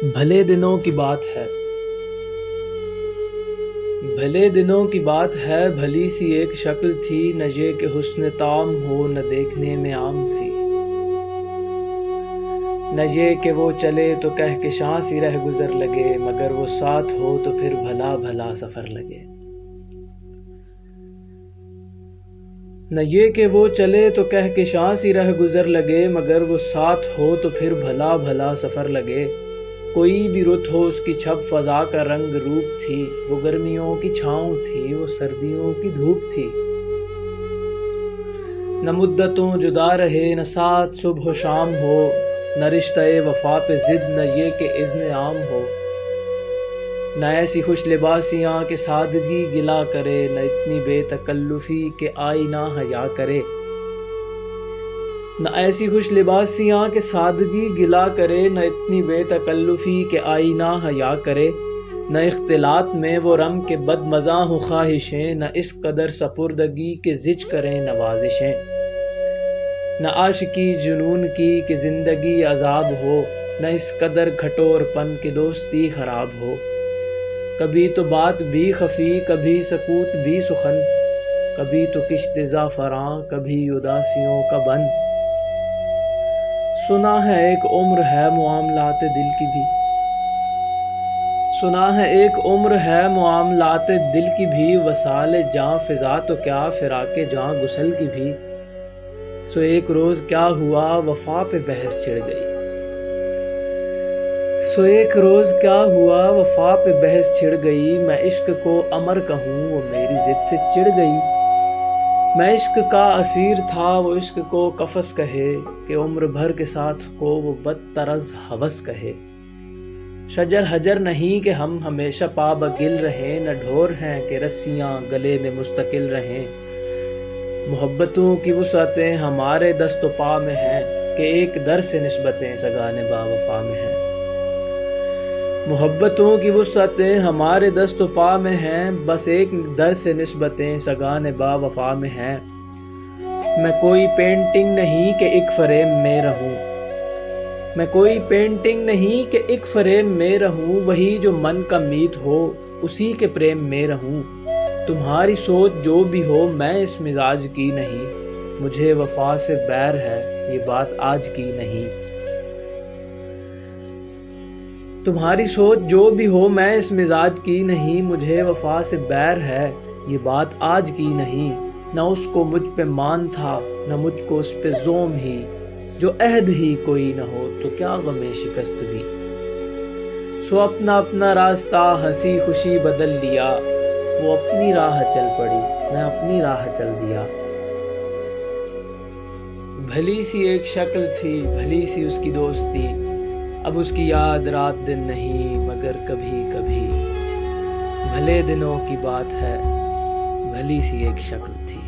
بھلے دنوں کی بات ہے، بھلے دنوں کی بات ہے، بھلی سی ایک شکل تھی، نہ یہ کہ حسن تام ہو نہ دیکھنے میں عام سی، نہ یہ کہ وہ چلے تو کہکشاں سی رہ گزر لگے، مگر وہ ساتھ ہو تو پھر بھلا بھلا سفر لگے۔ نہ یہ کہ وہ چلے تو کہکشاں سی رہ گزر لگے، مگر وہ ساتھ ہو تو پھر بھلا بھلا سفر لگے۔ کوئی بھی رت ہو اس کی چھب فضا کا رنگ روپ تھی، وہ گرمیوں کی چھاؤں تھی، وہ سردیوں کی دھوپ تھی۔ نہ مدتوں جدا رہے، نہ ساتھ صبح و شام ہو، نہ رشتہ وفا پہ ضد، نہ یہ کہ اذن عام ہو۔ نہ ایسی خوش لباسیاں کہ سادگی گلا کرے، نہ اتنی بے تکلفی کہ آئینہ حیا کرے۔ نہ ایسی خوش لباسیاں کہ سادگی گلا کرے، نہ اتنی بے تکلفی کہ آئینہ حیا کرے۔ نہ اختلاط میں وہ رم کے بد مزاح ہوں خواہشیں، نہ اس قدر سپردگی کہ زج کریں نوازشیں۔ نہ عاشقی جنون کی کہ زندگی عذاب ہو، نہ اس قدر کھٹور پن کہ دوستی خراب ہو۔ کبھی تو بات بھی خفی، کبھی سکوت بھی سخن، کبھی تو کشت زعفراں، کبھی اداسیوں کا بن۔ سنا ہے ایک عمر ہے معاملات دل کی بھی، سنا ہے ایک عمر ہے معاملات دل کی بھی، وصال جاں فضا تو کیا فراق جاں غسل کی بھی۔ سو ایک روز کیا ہوا وفا پہ بحث چھڑ گئی، سو ایک روز کیا ہوا وفا پہ بحث چھڑ گئی۔ میں عشق کو امر کہوں وہ میری ضد سے چڑ گئی، میں عشق کا اسیر تھا وہ عشق کو قفس کہے، کہ عمر بھر کے ساتھ کو وہ بدتر از ہوس کہے۔ شجر حجر نہیں کہ ہم ہمیشہ پابگل رہیں، نہ ڈھور ہیں کہ رسیاں گلے میں مستقل رہیں۔ محبتوں کی وسعتیں ہمارے دست و پا میں ہیں، کہ ایک در سے نسبتیں سگانے با وفا میں ہیں۔ محبتوں کی وسعتیں ہمارے دست و پا میں ہیں، بس ایک در سے نسبتیں سگانے با وفا میں ہیں۔ میں کوئی پینٹنگ نہیں کہ ایک فریم میں رہوں، میں کوئی پینٹنگ نہیں کہ ایک فریم میں رہوں، وہی جو من کا میت ہو اسی کے پریم میں رہوں۔ تمہاری سوچ جو بھی ہو میں اس مزاج کی نہیں، مجھے وفا سے بیر ہے یہ بات آج کی نہیں۔ تمہاری سوچ جو بھی ہو میں اس مزاج کی نہیں، مجھے وفا سے بیر ہے یہ بات آج کی نہیں۔ نہ اس کو مجھ پہ مان تھا نہ مجھ کو اس پہ زوم ہی، جو عہد ہی کوئی نہ ہو تو کیا غم شکستگی۔ سو اپنا اپنا راستہ ہنسی خوشی بدل لیا، وہ اپنی راہ چل پڑی میں اپنی راہ چل دیا۔ بھلی سی ایک شکل تھی بھلی سی اس کی دوستی، اب اس کی یاد رات دن نہیں مگر کبھی کبھی۔ بھلے دنوں کی بات ہے بھلی سی ایک شکل تھی۔